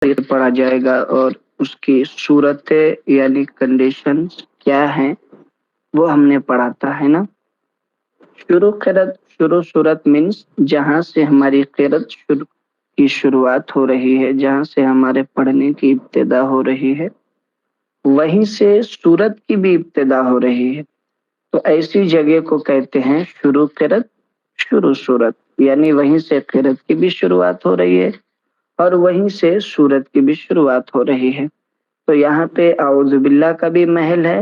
پڑھا جائے گا اور اس کی صورتیں یعنی کنڈیشنز کیا ہیں وہ ہم نے پڑھا تھا، ہے نا۔ شروع صورت مینس جہاں سے ہماری قرت کی شروعات ہو رہی ہے، جہاں سے ہمارے پڑھنے کی ابتدا ہو رہی ہے، وہیں سے صورت کی بھی ابتدا ہو رہی ہے، تو ایسی جگہ کو کہتے ہیں شروع قرت شروع صورت، یعنی وہیں سے قرت کی بھی شروعات ہو رہی ہے اور وہیں سے صورت کی بھی شروعات ہو رہی ہے۔ تو یہاں پہ اعوذ باللہ کا بھی محل ہے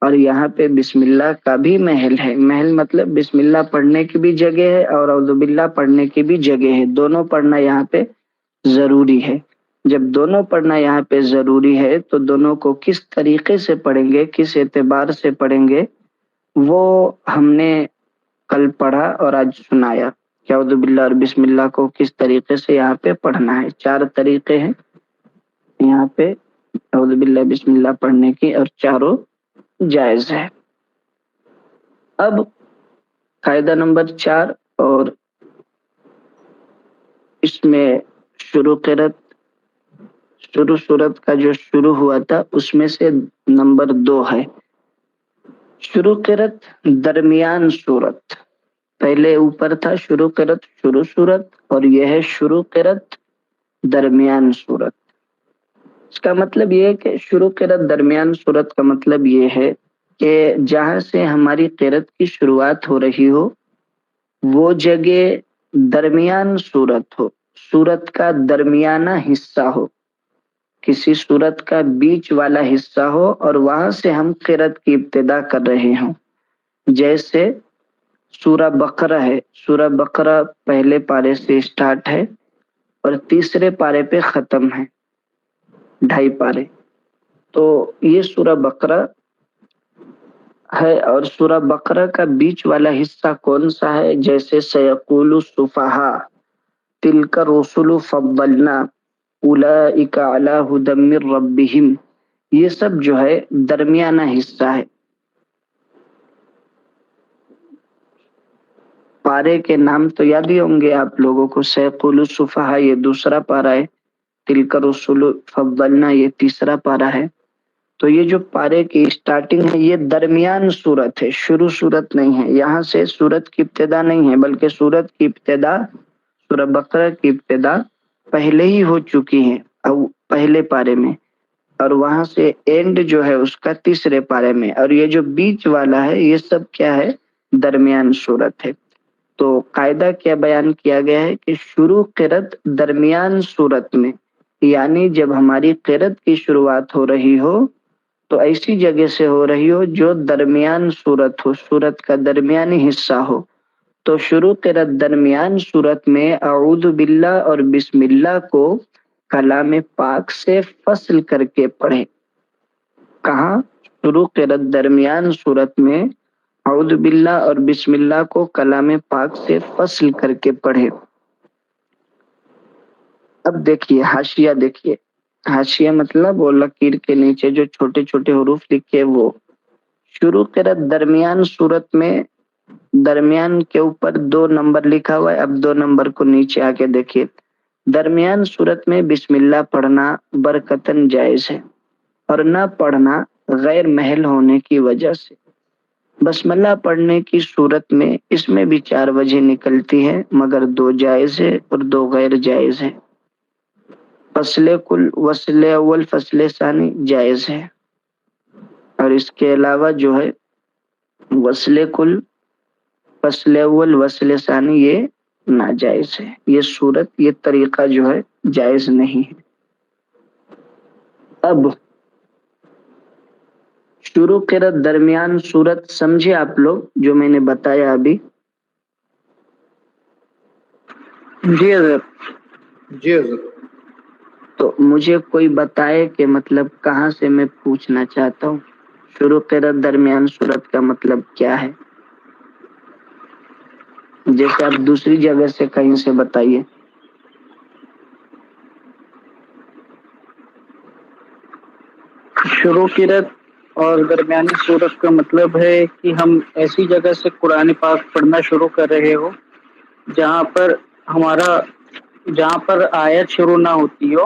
اور یہاں پہ بسم اللہ کا بھی محل ہے۔ محل مطلب بسم اللہ پڑھنے کی بھی جگہ ہے اور اعوذ باللہ پڑھنے کی بھی جگہ ہے، دونوں پڑھنا یہاں پہ ضروری ہے۔ جب دونوں پڑھنا یہاں پہ ضروری ہے تو دونوں کو کس طریقے سے پڑھیں گے، کس اعتبار سے پڑھیں گے، وہ ہم نے کل پڑھا اور آج سنایا کہ اعوذ باللہ اور بسم اللہ کو کس طریقے سے یہاں پہ پڑھنا ہے۔ 4 طریقے ہیں یہاں پہ اعوذ باللہ بسم اللہ پڑھنے کی اور چاروں جائز ہے۔ اب قاعدہ نمبر 4 اور اس میں شروع صورت کا جو شروع ہوا تھا اس میں سے نمبر 2 ہے شروع قرت درمیان صورت۔ پہلے اوپر تھا شروع قرت شروع صورت اور یہ ہے شروع قرت درمیان صورت۔ اس کا مطلب یہ ہے کہ شروع قرت درمیان صورت کا مطلب یہ ہے کہ جہاں سے ہماری قرت کی شروعات ہو رہی ہو وہ جگہ درمیان صورت ہو، صورت کا درمیانہ حصہ ہو، کسی صورت کا بیچ والا حصہ ہو اور وہاں سے ہم قرت کی ابتدا کر رہے ہوں۔ جیسے سورہ بقرہ ہے، سورہ بقرہ پہلے پارے سے سٹارٹ ہے اور تیسرے پارے پہ ختم ہے، 2.5 پارے، تو یہ سورہ بقرہ ہے۔ اور سورہ بقرہ کا بیچ والا حصہ کون سا ہے؟ جیسے سیقول السفہاء تلک الرسل فضلنا اولئک علی ھدی من ربہم، یہ سب جو ہے درمیانہ حصہ ہے۔ پارے کے نام تو یاد ہی ہوں گے آپ لوگوں کو، سیقول السفہاء یہ دوسرا پارا ہے، تلک الرسل فضلنا یہ تیسرا پارا ہے۔ تو یہ جو پارے کی سٹارٹنگ ہے یہ درمیان صورت ہے، شروع صورت نہیں ہے، یہاں سے صورت کی ابتدا نہیں ہے، بلکہ صورت کی ابتدا سورہ بقرہ کی ابتدا پہلے ہی ہو چکی ہے پہلے پارے میں، اور وہاں سے اینڈ جو ہے اس کا تیسرے پارے میں، اور یہ جو بیچ والا ہے یہ سب کیا ہے؟ درمیان صورت ہے۔ تو قاعدہ کیا بیان کیا گیا ہے کہ شروع قرت درمیان صورت میں، یعنی جب ہماری قرت کی شروعات ہو رہی ہو تو ایسی جگہ سے ہو رہی ہو جو درمیان صورت ہو، صورت کا درمیانی حصہ ہو، تو شروع قرت درمیان صورت میں اعوذ باللہ اور بسم اللہ کو کلام پاک سے فصل کر کے پڑھیں۔ کہاں؟ شروع قرت درمیان صورت میں اعوذ باللہ اور بسم اللہ کو کلام پاک سے فصل کر کے پڑھیں۔ اب دیکھیے حاشیہ، دیکھیے حاشیہ مطلب وہ لکیر کے نیچے جو چھوٹے چھوٹے حروف لکھے، وہ شروع قرت درمیان صورت میں درمیان کے اوپر 2 نمبر لکھا ہوا ہے۔ اب 2 نمبر کو نیچے آ کے دیکھیے، درمیان صورت میں بسم اللہ پڑھنا برکتن جائز ہے اور نہ پڑھنا غیر محل ہونے کی وجہ سے۔ بسم اللہ پڑھنے کی صورت میں اس میں بھی 4 وجہ نکلتی ہے، مگر 2 جائز ہے اور 2 غیر جائز ہے۔ فصل کل، وصل اول، فصل ثانی جائز ہے، اور اس کے علاوہ جو ہے وصل کل، فصل اول، وصل ثانی یہ ناجائز ہے۔ یہ صورت، یہ طریقہ جو ہے جائز نہیں ہے۔ اب شروع قرت درمیان صورت سمجھے آپ لوگ جو میں نے بتایا ابھی؟ جی حضرت، جی حضرت۔ تو مجھے کوئی بتائے کہ مطلب کہاں سے میں پوچھنا چاہتا ہوں شروع قرت درمیان صورت کا مطلب کیا ہے؟ جیسے آپ دوسری جگہ سے کہیں سے بتائیے۔ شروع قرت اور درمیانی صورت کا مطلب ہے کہ ہم ایسی جگہ سے قرآن پاک پڑھنا شروع کر رہے ہو جہاں پر آیت شروع نہ ہوتی ہو،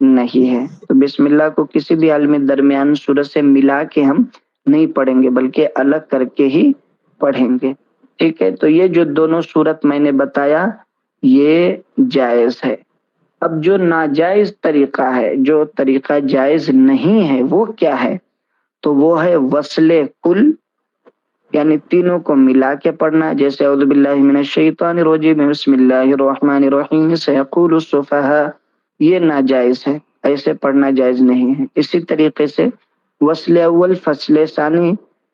نہیں ہے. تو بسم اللہ کو کسی بھی حال میں درمیان سورت سے ملا کے ہم نہیں پڑھیں گے بلکہ الگ کر کے ہی پڑھیں گے. ٹھیک ہے. تو یہ جو دونوں سورت میں نے بتایا یہ جائز ہے. اب جو ناجائز طریقہ ہے، جو طریقہ جائز نہیں ہے وہ کیا ہے؟ تو وہ ہے وصل کل، یعنی تینوں کو ملا کے پڑھنا. جیسے اعوذ باللہ من الشیطان الرجیم بسم اللہ الرحمن الرحیم سیقول السفہاء، یہ ناجائز ہے، ایسے پڑھنا جائز نہیں ہے. اسی طریقے سے وصل اول فصل ثانی،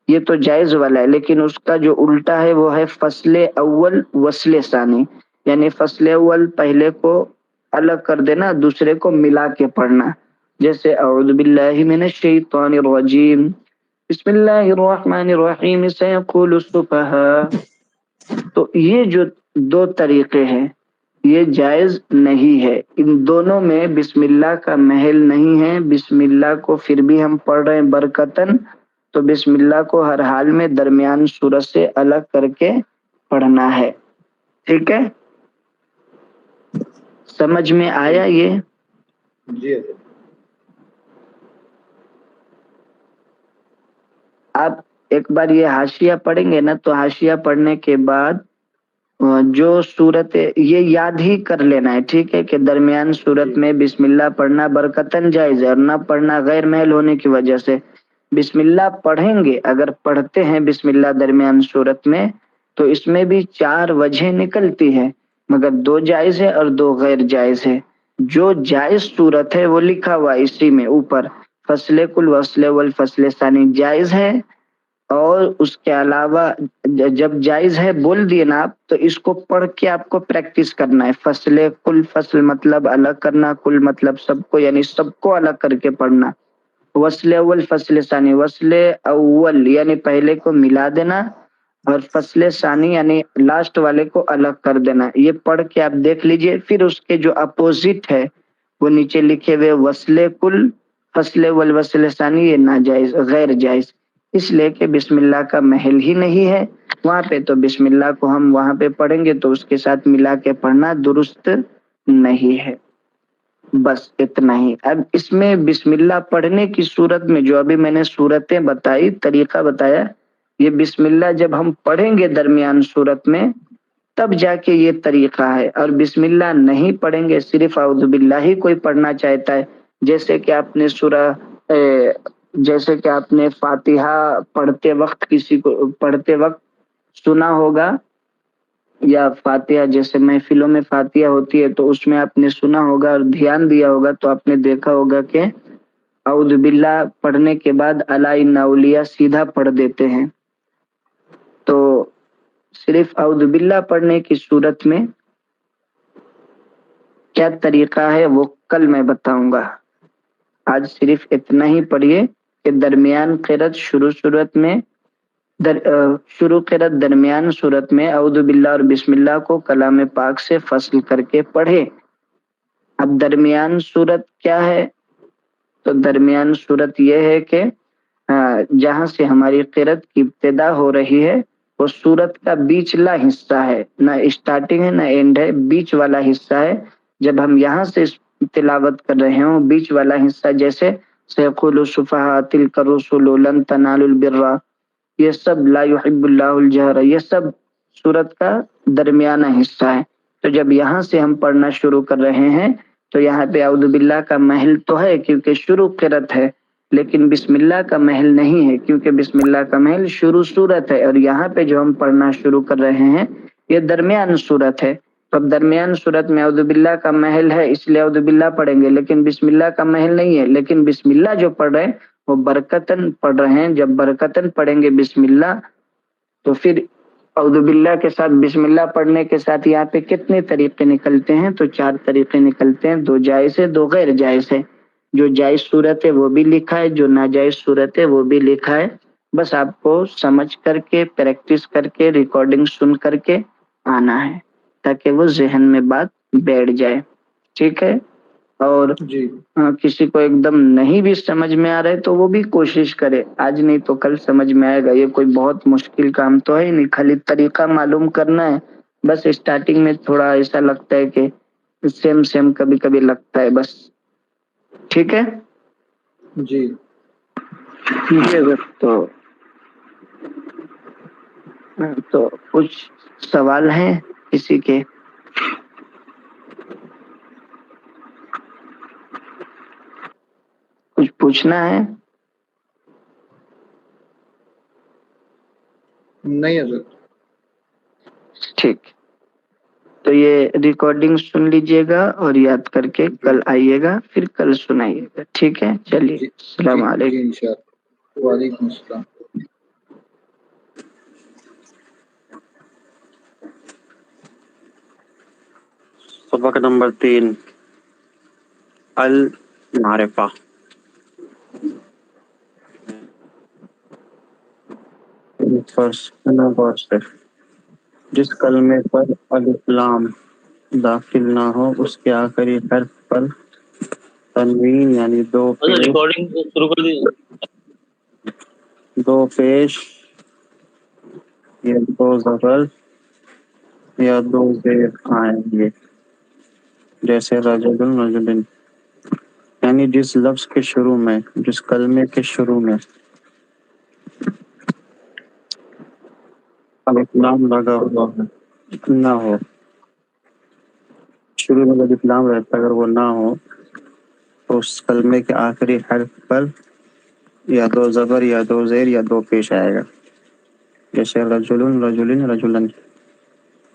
یہ تو جائز والا ہے، لیکن اس کا جو الٹا ہے وہ ہے فصل اول وصل ثانی، یعنی فصل اول پہلے کو الگ کر دینا، دوسرے کو ملا کے پڑھنا. جیسے اعوذ باللہ من الشیطان الرجیم بسم اللہ الرحمن الرحیم سیقول السفہاء. تو یہ جو دو طریقے ہیں یہ جائز نہیں ہے. ان دونوں میں بسم اللہ کا محل نہیں ہے. بسم اللہ کو پھر بھی ہم پڑھ رہے ہیں برکتن، تو بسم اللہ کو ہر حال میں درمیان سورت سے الگ کر کے پڑھنا ہے. ٹھیک ہے، سمجھ میں آیا یہ؟ جی آپ ایک بار یہ حاشیہ پڑھیں گے نا، تو حاشیہ پڑھنے کے بعد جو صورت یہ یاد ہی کر لینا ہے. ٹھیک ہے، کہ درمیان صورت میں بسم اللہ پڑھنا برکتن جائز ہے، اور نہ پڑھنا غیر محل ہونے کی وجہ سے. بسم اللہ پڑھیں گے، اگر پڑھتے ہیں بسم اللہ درمیان صورت میں تو اس میں بھی 4 وجہ نکلتی ہے، مگر 2 جائز ہے اور 2 غیر جائز ہے. جو جائز صورت ہے وہ لکھا ہوا اسی میں اوپر، فصل کل وصل والفصل ثانی جائز ہے. اور اس کے علاوہ جب جائز ہے بول دیے نا آپ، تو اس کو پڑھ کے آپ کو پریکٹس کرنا ہے. فصل کل، فصل مطلب الگ کرنا، کل مطلب سب کو، یعنی سب کو الگ کر کے پڑھنا. وصل اول فصل ثانی، وصل اول یعنی پہلے کو ملا دینا، اور فصل ثانی یعنی لاسٹ والے کو الگ کر دینا. یہ پڑھ کے آپ دیکھ لیجئے. پھر اس کے جو اپوزٹ ہے وہ نیچے لکھے ہوئے وصل کل فصل اول وصل ثانی، یہ ناجائز غیر جائز، اس لیے کہ بسم اللہ کا محل ہی نہیں ہے وہاں پہ. تو بسم اللہ کو ہم وہاں پہ پڑھیں گے تو اس کے ساتھ ملا کے پڑھنا درست نہیں ہے. بس اتنا ہی. اب اس میں بسم اللہ پڑھنے کی صورت میں جو ابھی میں نے صورتیں بتائی، طریقہ بتایا، یہ بسم اللہ جب ہم پڑھیں گے درمیان صورت میں تب جا کے یہ طریقہ ہے. اور بسم اللہ نہیں پڑھیں گے، صرف اعوذ باللہ ہی کوئی پڑھنا چاہتا ہے، جیسے کہ آپ نے جیسے کہ آپ نے فاتحہ پڑھتے وقت کسی کو پڑھتے وقت سنا ہوگا، یا فاتحہ جیسے محفلوں میں فاتحہ ہوتی ہے تو اس میں آپ نے سنا ہوگا اور دھیان دیا ہوگا، تو آپ نے دیکھا ہوگا کہ اعوذ باللہ پڑھنے کے بعد الا ان اولیاء سیدھا پڑھ دیتے ہیں. تو صرف اعوذ باللہ پڑھنے کی صورت میں کیا طریقہ ہے وہ کل میں بتاؤں گا. آج صرف اتنا ہی پڑھیے کہ درمیان قرات شروع قرات درمیان صورت میں اعوذ باللہ اور بسم اللہ کو کلام پاک سے فصل کر کے پڑھے. اب درمیان صورت کیا ہے؟ تو درمیان صورت یہ ہے کہ جہاں سے ہماری قرات کی ابتدا ہو رہی ہے وہ صورت کا بیچلا حصہ ہے، نہ اسٹارٹنگ ہے نہ اینڈ ہے، بیچ والا حصہ ہے. جب ہم یہاں سے تلاوت کر رہے ہوں بیچ والا حصہ، جیسے سیقول السفہاء تلک الرسل لن تنالوا البر، یہ سب لا يحب اللہ الجہر، یہ سب صورت کا درمیانہ حصہ ہے. تو جب یہاں سے ہم پڑھنا شروع کر رہے ہیں تو یہاں پہ اعوذ باللہ کا محل تو ہے کیونکہ شروع قرات ہے، لیکن بسم اللہ کا محل نہیں ہے کیونکہ بسم اللہ کا محل شروع صورت ہے. اور یہاں پہ جو ہم پڑھنا شروع کر رہے ہیں یہ درمیان صورت ہے. تو اب درمیان صورت میں اعوذ باللہ کا محل ہے اس لیے اعوذ باللہ پڑھیں گے، لیکن بسم اللہ کا محل نہیں ہے. لیکن بسم اللہ جو پڑھ رہے ہیں وہ برکتن پڑھ رہے ہیں. جب برکتن پڑھیں گے بسم اللہ تو پھر اعوذ باللہ کے ساتھ بسم اللہ پڑھنے کے ساتھ یہاں پہ کتنے طریقے نکلتے ہیں؟ تو 4 طریقے نکلتے ہیں. 2 جائز ہے، 2 غیر جائز ہے. جو جائز صورت ہے وہ بھی لکھا ہے، جو ناجائز صورت ہے وہ بھی لکھا ہے. بس آپ کو سمجھ کر کے پریکٹس کر کے ریکارڈنگ سن کر کے آنا ہے تاکہ وہ ذہن میں بات بیٹھ جائے. ٹھیک ہے. اور جی کسی کو ایک دم نہیں بھی سمجھ میں آ رہا ہے تو وہ بھی کوشش کرے، آج نہیں تو کل سمجھ میں آئے گا. یہ کوئی بہت مشکل کام تو ہے نہیں، خالی طریقہ معلوم کرنا ہے. بس اسٹارٹنگ میں تھوڑا ایسا لگتا ہے کہ سیم کبھی کبھی لگتا ہے بس. ٹھیک ہے. جی جی حضرت. تو کچھ سوال ہیں کسی کے؟ کچھ پوچھنا ہے؟ نہیں حضرت. ٹھیک. تو یہ ریکارڈنگ سن لیجئے گا اور یاد کر کے کل آئیے گا، پھر کل سنائیے گا. ٹھیک ہے، چلیے. جی السلام جی علیکم. جی انشاءاللہ. وعلیکم السلام. سبق نمبر 3 المعرفہ. جس کلمے پر الف لام داخل نہ ہو اس کے آخری حرف پر تنوین یعنی دو پیش یا دو زبر یا دو زیر آئیں گے، جیسے رجل رجلن. یعنی جس لفظ کے شروع میں، جس کلمے کے شروع میں الف لام لگا ہوا نہ ہو، شروع میں الف لام رہتا ہے، اگر وہ نہ ہو تو اس کلمے کے آخری حرف پر یا دو زبر یا دو زیر یا دو پیش آئے گا، جیسے رجل رجلن رجلن.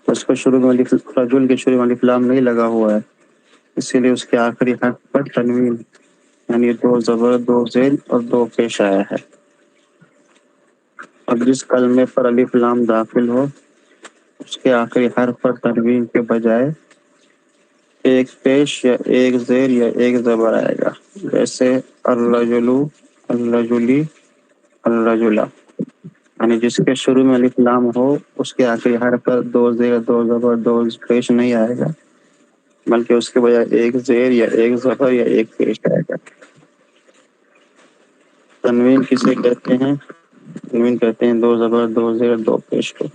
اس کو شروع میں رجل کے شروع میں الف لام نہیں لگا ہوا ہے، اسی لیے اس کے آخری حرف پر تنوین یعنی دو زبر دو زیر اور دو پیش آیا ہے. اور جس کلمے پر الف لام داخل ہو اس کے آخری حرف پر تنوین کے بجائے ایک پیش یا ایک زیر یا ایک زبر آئے گا، جیسے الرجل الرجلی الرجلہ. یعنی جس کے شروع میں الف لام ہو اس کے آخری حرف پر دو زیر دو زبر دو پیش نہیں آئے گا، بلکہ اس کے بجائے ایک زیر یا ایک زبر یا ایک پیش آئے گا. تنوین کسے کہتے ہیں؟ تنوین کہتے ہیں دو زبر دو زیر دو پیش کو.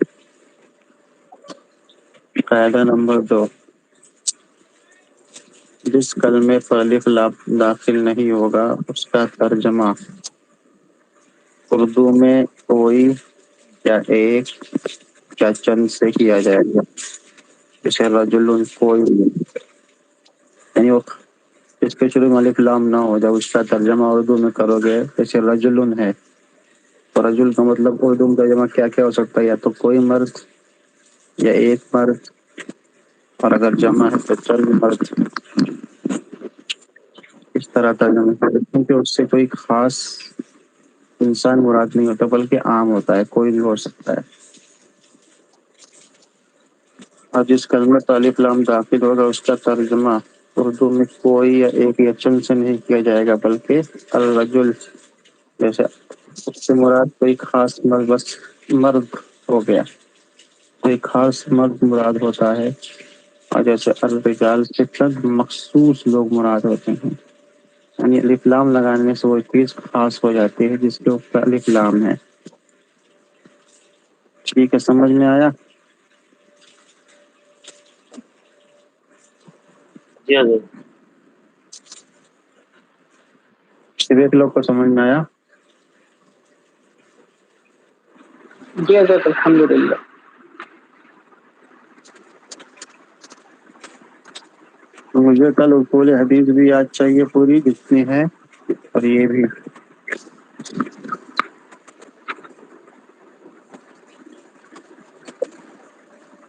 قاعدہ نمبر 2، جس کلمے پر الف لام داخل نہیں ہوگا اس کا ترجمہ اردو میں کوئی یا ایک یا چند سے کیا جائے گا، جیسے رجل کوئی. یعنی وہ اس کے شروع میں الف لام نہ ہو، جب اس کا ترجمہ اردو میں کرو گے جیسے رجل ہے، تو رجل کا مطلب اردو میں ترجمہ کیا کیا ہو سکتا ہے؟ یا تو کوئی مرد یا ایک مرد، اور اگر جمع ہے تو چند مرد. اس طرح ترجمہ کرتے ہیں کیونکہ اس سے کوئی خاص انسان مراد نہیں ہوتا بلکہ عام ہوتا ہے، کوئی بھی ہو سکتا ہے. اور جس کلمے پر الف لام داخل ہوگا اس کا ترجمہ اردو میں کوئی یا ایک یا چند سے نہیں کیا جائے گا بلکہ الرجل، جیسے اس سے مراد کوئی خاص مرد، بس مرد ہو گیا، کوئی خاص مرد مراد ہوتا ہے. اور جیسے الرجال سے چند مخصوص لوگ مراد ہوتے ہیں، یعنی الف لام لگانے سے وہ چیز خاص ہو جاتی ہے جس کے اوپر الف لام ہے. ٹھیک ہے، سمجھ میں آیا؟ جی حضرت. صرف ایک لوگ کو سمجھ میں آیا؟ جی حضرت الحمدللہ. مجھے کل اصول حدیث بھی یاد چاہیے پوری جتنی ہے، اور یہ بھی.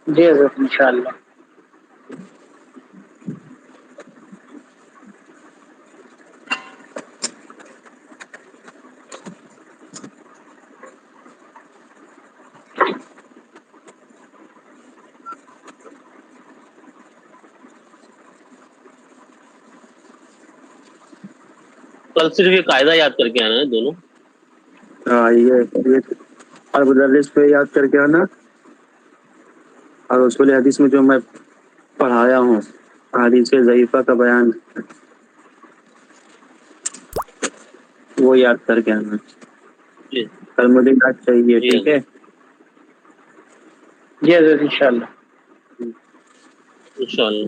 جی حضرت انشاءاللہ. کل صرف یہ قاعدہ یاد کر کے آنا ہے دونوں. ہاں، یہ اور مدرس پہ یاد کر کے آنا، اور اصول حدیث میں جو میں پڑھایا ہوں حدیث ضعیفہ کا بیان وہ یاد کر کے آنا. جی کل مجھے یاد چاہیے، جی ٹھیک ہے؟ جی حضرت انشاءاللہ. انشاءاللہ.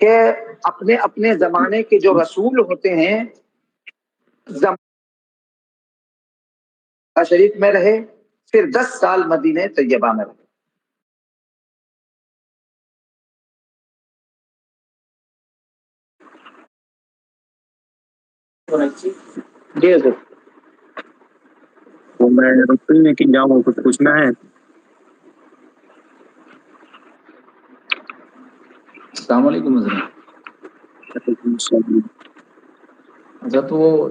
کہ اپنے اپنے زمانے کے جو رسول ہوتے ہیں شریف میں رہے، پھر 10 سال مدینہ طیبہ میں رہے. جی حضرت. تو میں رسول میں کہ جاؤں کچھ پوچھنا ہے. السلام علیکم حضرت. حضرت وہ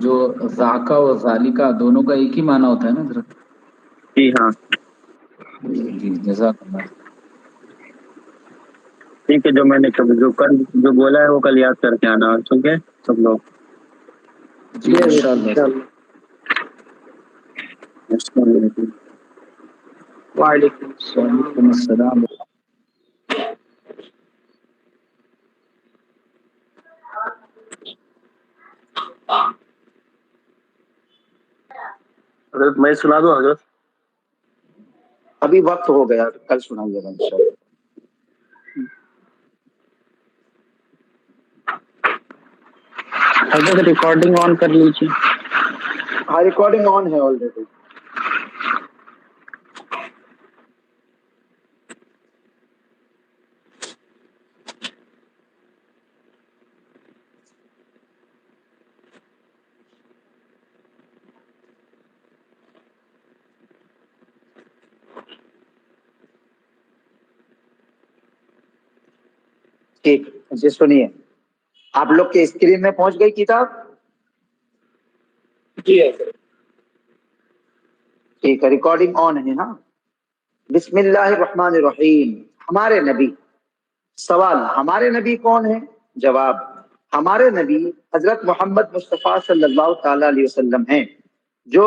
جو ذاکا اور ذالکا دونوں کا ایک ہی معنی ہوتا ہے نا حضرت؟ جی ہاں جی جزاک اللہ. ٹھیک ہے. جو میں نے جو بولا ہے وہ کل یاد کر کے آنا. ٹھیک ہے سب لوگ. جی انشاءاللہ. السلام علیکم. وعلیکم السلام. وعلیکم السلام. حضرت میں سنا دوں حضرت؟ ابھی وقت ہو گیا، کل سنائیے گا انشاءاللہ. حضرت ریکارڈنگ آن کر لیجیے. ہاں ریکارڈنگ آن ہے آلریڈی. ٹھیک جی سنیے. آپ لوگ کے اسکرین میں پہنچ گئی کتاب؟ جی حضرت. ٹھیک ہے ریکارڈنگ آن ہے. ہاں بسم اللہ الرحمن الرحیم. ہمارے نبی. سوال ہمارے نبی کون ہے؟ جواب ہمارے نبی حضرت محمد مصطفیٰ صلی اللہ تعالی علیہ وسلم ہیں، جو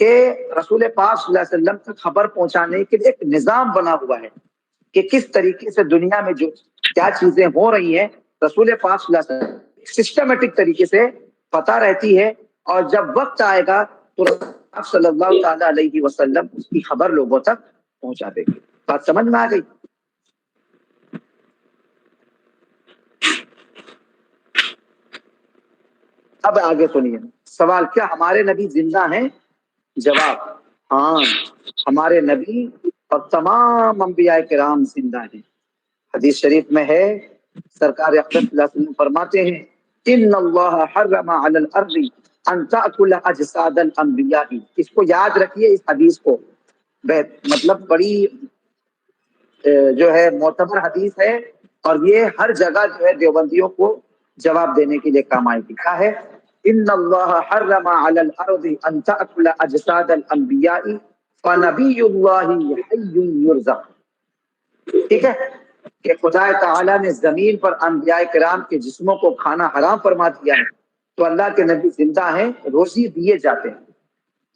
کہ رسول پاک صلی اللہ علیہ وسلم تک خبر پہنچانے کے لیے ایک نظام بنا ہوا ہے کہ کس طریقے سے دنیا میں جو کیا چیزیں ہو رہی ہیں رسول پاک صلی اللہ علیہ وسلم سسٹمیٹک طریقے سے پتہ رہتی ہے، اور جب وقت آئے گا تو رسول پاک صلی اللہ تعالی علیہ وسلم اس کی خبر لوگوں تک پہنچا دے گی۔ بات سمجھ میں آ گئی؟ اب آگے سنیے سوال، کیا ہمارے نبی زندہ ہیں؟ جواب، ہاں ہمارے نبی اور تمام انبیاء کرام زندہ ہیں۔ حدیث شریف میں ہے، سرکار اقدس صلی اللہ علیہ وسلم فرماتے ہیں ان اللہ حرم علی الارض ان تاکل اجساد الانبیاء۔ اس کو یاد رکھیے، اس حدیث کو، مطلب بڑی جو ہے معتبر حدیث ہے، اور یہ ہر جگہ جو ہے دیوبندیوں کو جواب دینے کے لیے کام آئے گی۔ کیا ہے؟ ان اللہ حرم علی الارض ان تاکل اجساد الانبیاء فنبی اللہ حی یرزق۔ ٹھیک ہے کہ خدا تعالیٰ نے زمین پر انبیاء کرام کے جسموں کو کھانا حرام فرما دیا ہے، تو اللہ کے نبی زندہ ہیں، روزی دیے جاتے ہیں۔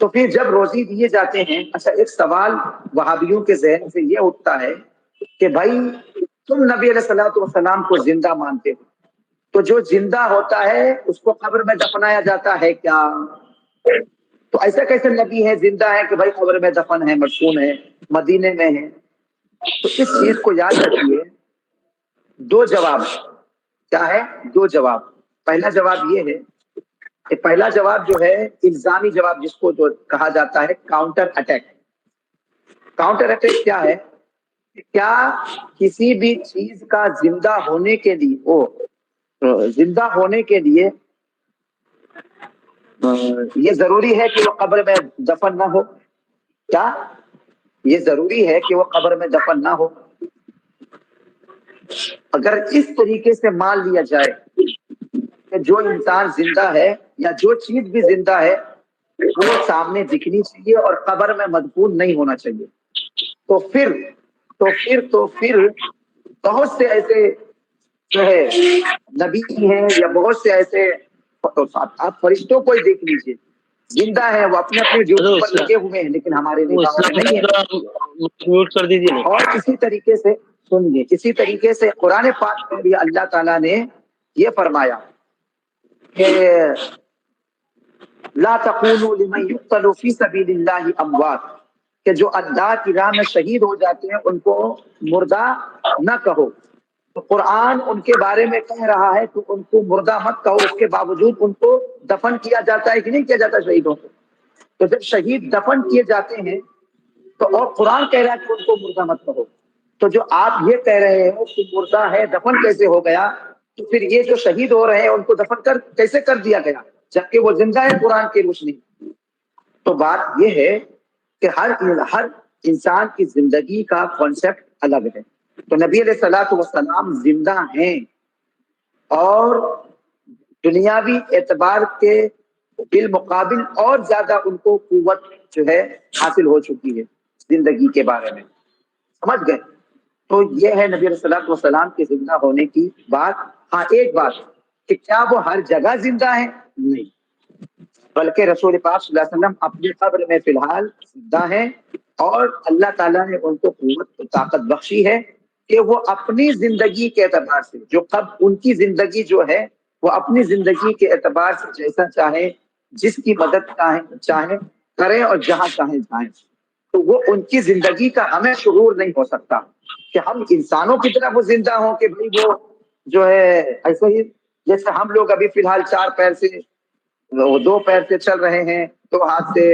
تو پھر جب روزی دیے جاتے ہیں، اچھا ایک سوال وہابیوں کے ذہن سے یہ اٹھتا ہے کہ بھائی تم نبی علیہ الصلوۃ والسلام کو زندہ مانتے ہو، تو جو زندہ ہوتا ہے اس کو قبر میں دفنایا جاتا ہے کیا؟ تو ایسا کیسے نبی ہے زندہ ہے کہ بھائی قبر میں دفن ہے، مدفون ہے، مدینے میں ہے؟ تو اس چیز کو یاد رکھیے، دو جواب کیا ہے؟ دو جواب۔ پہلا جواب یہ ہے کہ پہلا جواب جو ہے الزامی جواب، جس کو جو کہا جاتا ہے کاؤنٹر اٹیک۔ کاؤنٹر اٹیک کیا ہے؟ کیا کسی بھی چیز کا زندہ ہونے کے لیے یہ ضروری ہے کہ وہ قبر میں دفن نہ ہو؟ کیا یہ ضروری ہے کہ وہ قبر میں دفن نہ ہو؟ اگر اس طریقے سے مان لیا جائے کہ جو انسان زندہ ہے یا جو چیز بھی زندہ ہے وہ سامنے دکھنی چاہیے اور قبر میں مدفون نہیں ہونا چاہیے، تو پھر بہت سے ایسے جو ہے نبی ہیں یا بہت سے ایسے، آپ فرشتوں کو ہی دیکھ لیجیے، زندہ ہیں، وہ اپنے اپنے ڈیوٹی پر لگے ہوئے ہیں، لیکن ہمارے نگاہوں میں نہیں ہے۔ میوٹ کر دیجیے نا۔ اور اسی طریقے سے سنیے، اسی طریقے سے قرآن پاک میں بھی اللہ تعالیٰ نے یہ فرمایا کہ لا تقولوا لمن يقتل في سبيل الله اموات، کہ جو اللہ کی راہ میں شہید ہو جاتے ہیں ان کو مردہ نہ کہو۔ تو قرآن ان کے بارے میں کہہ رہا ہے کہ ان کو مردہ مت کہو، اس کے باوجود ان کو دفن کیا جاتا ہے کہ نہیں کیا جاتا شہیدوں کو؟ تو جب شہید دفن کیے جاتے ہیں تو اور قرآن کہہ رہا ہے کہ ان کو مردہ مت کہو، تو جو آپ یہ کہہ رہے ہو کہ مردہ ہے دفن کیسے ہو گیا؟ تو پھر یہ جو شہید ہو رہے ہیں ان کو دفن کیسے کر دیا گیا جبکہ وہ زندہ ہے قرآن کی روشنی؟ تو بات یہ ہے کہ ہر انسان کی زندگی کا کانسیپٹ الگ ہے۔ تو نبی علیہ الصلوۃ والسلام زندہ ہیں، اور دنیاوی اعتبار کے بالمقابل اور زیادہ ان کو قوت جو ہے حاصل ہو چکی ہے زندگی کے بارے میں، سمجھ گئے؟ تو یہ ہے نبی علیہ الصلوۃ والسلام کے زندہ ہونے کی بات۔ ہاں ایک بات کہ کیا وہ ہر جگہ زندہ ہیں؟ نہیں، بلکہ رسول پاک صلی اللہ علیہ وسلم اپنی قبر میں فی الحال زندہ ہیں، اور اللہ تعالیٰ نے ان کو قوت و طاقت بخشی ہے کہ وہ اپنی زندگی کے اعتبار سے جو ان کی زندگی جو ہے وہ اپنی زندگی کے اعتبار سے جیسا چاہے، جس کی مدد چاہے کریں اور جہاں چاہیں جائیں، تو وہ ان کی زندگی کا ہمیں شعور نہیں ہو سکتا کہ ہم انسانوں کی طرح وہ زندہ ہوں کہ بھائی وہ جو ہے ایسے ہی جیسے ہم لوگ ابھی فی الحال 4 پیر سے 2 پیر سے چل رہے ہیں، 2 ہاتھ سے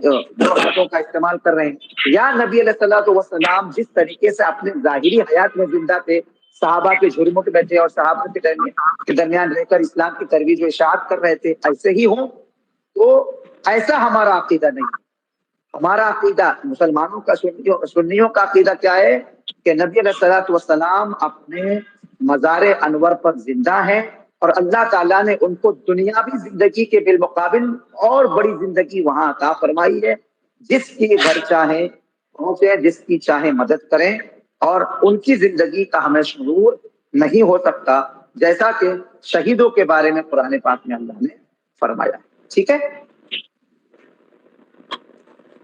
2 ہاتھوں کا استعمال کر رہے ہیں، یا نبی علیہ الصلوۃ والسلام جس طریقے سے اپنے ظاہری حیات میں زندہ تھے، صحابہ کے جھرمٹ میں تھے اور صحابہ کے درمیان رہ کر اسلام کی ترویج و اشاعت کر رہے تھے، ایسے ہی ہوں۔ تو ایسا ہمارا عقیدہ نہیں ہے۔ ہمارا عقیدہ مسلمانوں کا، سنیوں کا عقیدہ کیا ہے کہ نبی علیہ الصلوۃ والسلام اپنے مزار انور پر زندہ ہیں، اور اللہ تعالیٰ نے ان کو دنیاوی زندگی کے بالمقابل اور بڑی زندگی وہاں عطا فرمائی ہے، جس کی گھر چاہیں پہنچے، جس کی چاہیں مدد کریں، اور ان کی زندگی کا ہمیں شعور نہیں ہو سکتا، جیسا کہ شہیدوں کے بارے میں قرآن پاک میں اللہ نے فرمایا۔ ٹھیک ہے،